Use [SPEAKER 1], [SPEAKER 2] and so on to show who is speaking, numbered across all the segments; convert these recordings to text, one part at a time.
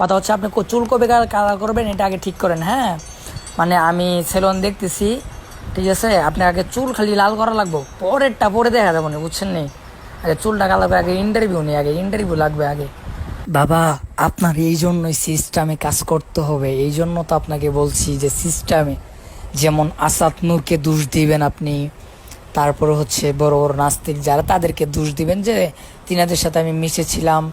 [SPEAKER 1] কথা হচ্ছে আপনি চুল কবে কালার করবেন এটা আগে ঠিক করেন। হ্যাঁ, মানে আমি সেলুন দেখতেছি, ঠিক আছে, আপনি আগে চুল খালি লাল করা লাগবো, পরেরটা পরে দেখা যাবো না, বুঝছেন নি? আগে চুলটা কালার করে আগে ইন্টারভিউ নেই, আগে ইন্টারভিউ লাগবে আগে। বাবা, আপনার এই জন্যই সিস্টেমে কাজ করতে হবে, এই জন্য তো আপনাকে বলছি যে সিস্টেমে, যেমন আসাদ নূরকে দোষ দিবেন আপনি, তারপরে হচ্ছে বড় বড় নাস্তিক যারা তাদেরকে দোষ দিবেন যে তিনাদের সাথে আমি মিশেছিলাম,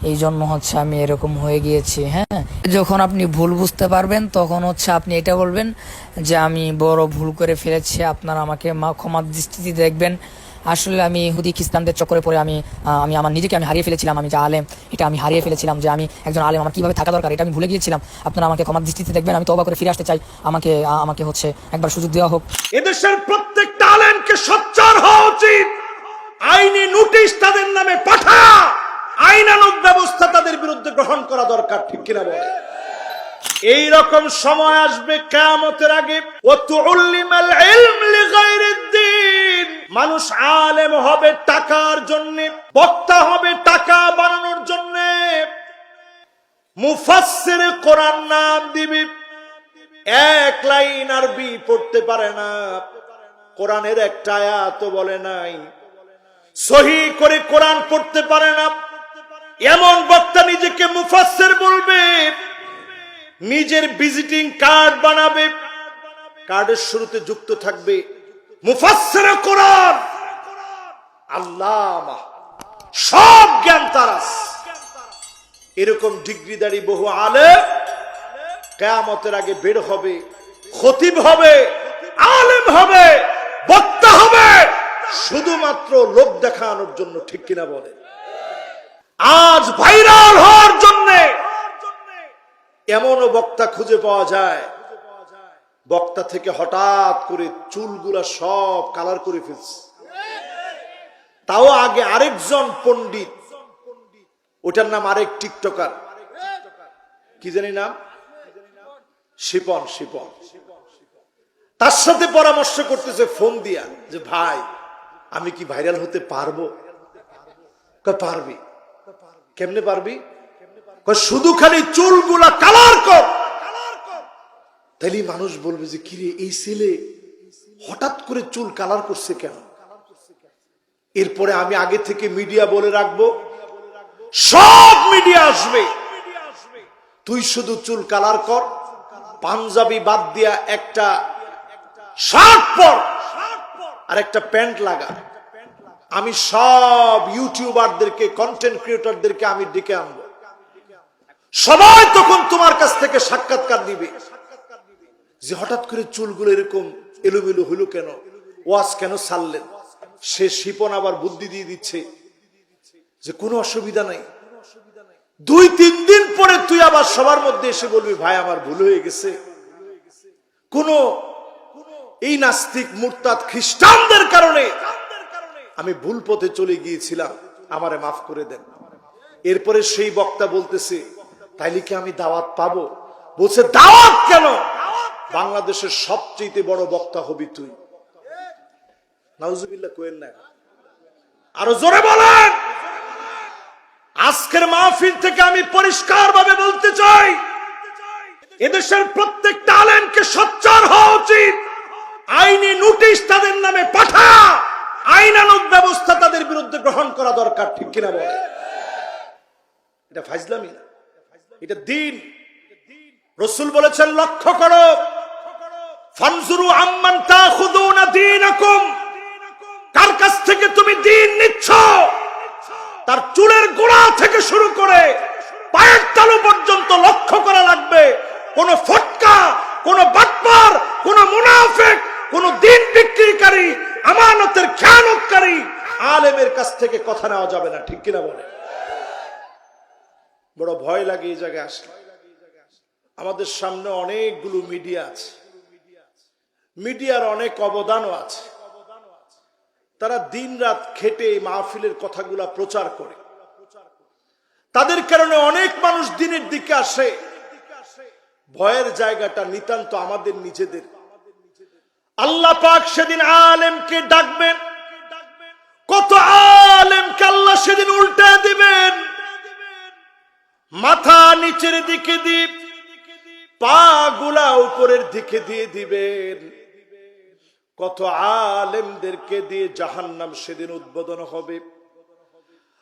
[SPEAKER 1] এই জন্য হচ্ছে আমি এরকম হয়ে গিয়েছি। হ্যাঁ, যখন আপনি ভুল বুঝতে পারবেন তখন হচ্ছে আপনি এটা বলবেন যে আমি বড় ভুল করে ফেলেছি, আপনারা আমাকে ক্ষমার দৃষ্টিতে দেখবেন। আসলে আমি ইহুদি খ্রিস্টানদের চক্করে পড়ে আমি আমি আমার নিজেকে আমি হারিয়ে ফেলেছিলাম, আমি যে আলেম এটা আমি হারিয়ে ফেলেছিলাম, যে আমি একজন আলেম আমার কীভাবে থাকা দরকার এটা আমি ভুলে গিয়েছিলাম। আপনারা আমাকে ক্ষমার দৃষ্টিতে দেখবেন, আমি তওবা করে ফিরে আসতে চাই, আমাকে আমাকে হচ্ছে একবার সুযোগ দেওয়া হোক।
[SPEAKER 2] এদেশের প্রত্যেকটা আলেমকে সোচ্চার হওয়া উচিত। আইনি নোটিশ তাদের নামে পাঠা, আইনানুগ ব্যবস্থা তাদের বিরুদ্ধে গ্রহণ করা দরকার, ঠিক কিনা বলে? এই রকম সময় আসবে কিয়ামতের আগে, ওয়াতুল্লিমাল ইলম লিগাইরিদ্দিন, মানুষ আলেম হবে টাকার জন্য, বক্তা হবে টাকা বানানোর জন্য, মুফাসসির কোরআন নাম দিবে, এক লাইন আরবি পড়তে পারে না, কোরআনের একটা আয়াতও বলে নাই, সহি করে কোরআন পড়তে পারে না, এমন বক্তা নিজেকে মুফাসসির বলবে, নিজের ভিজিটিং কার্ড বানাবে, কার্ডের শুরুতে যুক্ত থাকবে মুফাসসিরে কোরআন, আল্লামা, সব জ্ঞান তার আছে। এরকম ডিগ্রিধারী বহু আলেম কিয়ামতের আগে বের হবে, খতিব হবে, আলেম হবে, বক্তা হবে, শুধুমাত্র লোক দেখানোর জন্য, ঠিক কিনা বলে? আজ ভাইরাল হওয়ার জন্য এমনও বক্তা খুঁজে পাওয়া যায়, বক্তা থেকে হঠাৎ করে চুলগুলা সব কালার করে ফেলছে, তাও আগে আরেকজন পণ্ডিত, ওটার নাম আরেক টিকটকার, কি জানি নাম, শিপন, তার সাথে পরামর্শ করতেছে ফোন দিয়া যে ভাই আমি কি ভাইরাল হতে পারবো? পারবি। কেমনে পারবি? শুধু খালি চুলগুলা কালার কর, তাইলে মানুষ বলবে যে কিরে এই ছেলে হঠাৎ করে চুল কালার করছে কেন? এরপরে আমি আগে থেকে মিডিয়া বলে রাখবো, সব মিডিয়া আসবে, তুই শুধু চুল কালার কর, পাঞ্জাবি বাদ দিয়া একটা শার্ট পর আর একটা প্যান্ট লাগা, আমি সব ইউটিউবারদেরকে, কন্টেন্ট ক্রিয়েটরদেরকে আমি ডেকে আনবো, সবাই তখন তোমার কাছ থেকে সাক্ষাৎকার দিবে যে হঠাৎ করে চুলগুলো এরকম এলোমেলো হইল কেন, ওয়াজ কেন ছাড়লেন? সে শিপন আবার বুদ্ধি দিয়ে দিচ্ছে যে কোনো অসুবিধা নাই, 2-3 দিন পরে তুই আবার সবার মধ্যে এসে বলবি ভাই আমার ভুল হয়ে গেছে, কোন এই নাস্তিক মুরতাদ খ্রিস্টানদের কারণে আমি ভুল পথে চলে গিয়েছিলাম, আমারে মাফ করে দেন। এরপরে সেই বক্তা বলতেছে তাইলে কি আমি দাওয়াত পাবো? বলছে দাওয়াত কেন, বাংলাদেশের সবচেয়ে বড় বক্তা হবি তুই। নাউজুবিল্লাহ কইেন না, আরো জোরে বলেন। আজকের মাহফিল থেকে আমি পরিষ্কার ভাবে বলতে চাই, এদেশের প্রত্যেকটা আলেমকে সোচ্চার হওয়া উচিত। আইনি নোটিশ তাদের নামে পাঠা, আইনানুগ ব্যবস্থা তাদের বিরুদ্ধে গ্রহণ করা দরকার, ঠিক কিনা বলে? এটা ফাজলামি না, এটা দ্বীন। রাসূল বলেছেন লক্ষ্য করো, ফানজুরু আম্মান তাখুযুনা দীনাকুম, কার কাছ থেকে তুমি দ্বীন নিচ্ছ, তার চুলের গোড়া থেকে শুরু করে পায়ের তালু পর্যন্ত লক্ষ্য করা লাগবে। কোন ফটকা, কোন বাটপার, কোন মুনাফিক, কোন দ্বীন বিক্রিকারী, আমানতের খেয়ানতকারী আলেমের কাছ থেকে কথা নেওয়া যাবে না, ঠিক কিনা বলে? বড় ভয় লাগে এই জায়গায় আসলে। আমাদের সামনে অনেকগুলো মিডিয়া আছে, মিডিয়ার অনেক অবদানও আছে, তারা দিন রাত খেটে এই মাহফিলের কথাগুলা প্রচার করে, তাদের কারণে অনেক মানুষ দিনের দিকে আসে। ভয়ের জায়গাটা নিতান্ত আমাদের নিজেদের। আল্লাহ পাক সেদিন আলেমকে ডাকবেন, কত আলেমকে আল্লাহ সেদিন উল্টে দিবেন। মাথা নিচের দিকে দিয়ে পা গুলা উপরের দিকে দিয়ে দিবেন। কত আলেমদেরকে দিয়ে জাহান্নাম সেদিন উদ্বোধন হবে।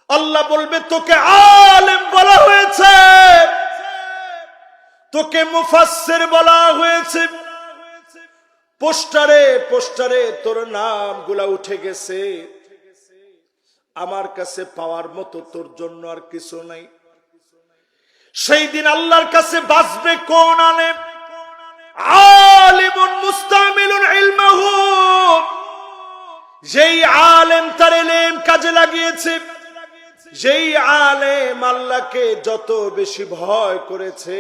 [SPEAKER 2] আল্লাহ বলবে তোকে আলেম বলা হয়েছে, তোকে মুফাসসির বলা হয়েছে, পোস্টারে পোস্টারে তোর নামগুলা উঠে গেছে, আমার কাছে পাওয়ার মতো তোর জন্য আর কিছু নাই। সেই দিন আল্লাহর কাছে বাঁচবে কোন আলেম? আলিমুন মুস্তামিলুন ইলমাহু, যেই আলেম তার ইলম কাজে লাগিয়েছে, যেই আলেম আল্লাহকে যত বেশি ভয় করেছে,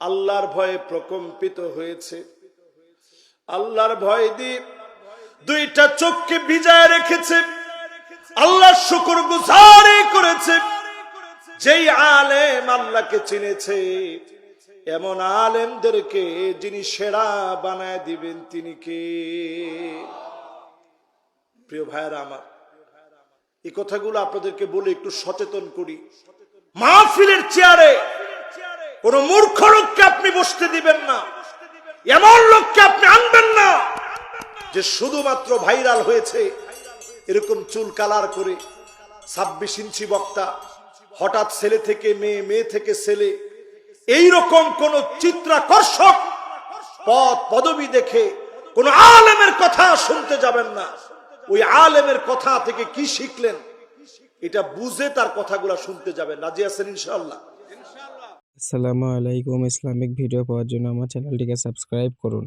[SPEAKER 2] আল্লাহর ভয়ে প্রকম্পিত হয়েছে, আল্লাহর ভয় দিয়ে দুইটা চোখকে ভিজায় রেখেছে, আল্লাহর শুকরগুজারি করেছে, যেই আলেম আল্লাহকে চিনেছে, এমন আলেমদেরকে যিনি সেরা বানায় দিবেন তিনি কে? প্রিয় ভাইরা আমার, এই কথাগুলো আপনাদেরকে বলে একটু সচেতন করি। মাহফিলের চেয়ারে কোন মূর্খ লোককে আপনি বসতে দিবেন না, এমন লোককে আপনি আনবেন না যে শুধুমাত্র ভাইরাল হয়েছে এরকম চুল কালার করে 26 ইঞ্চি বক্তা, হঠাৎ ছেলে থেকে মেয়ে, মেয়ে থেকে ছেলে, এইরকম কোন চিত্রাকর্ষক পদ পদবি দেখে কোন আলেমের কথা শুনতে যাবেন না। ওই আলেমের কথা থেকে কি শিখলেন এটা বুঝে তার কথাগুলো শুনতে যাবেন। রাজি আছেন ইনশাআল্লাহ?
[SPEAKER 3] আসসালামু আলাইকুম। ইসলামিক ভিডিও পাওয়ার জন্য আমার চ্যানেলটিকে সাবস্ক্রাইব করুন।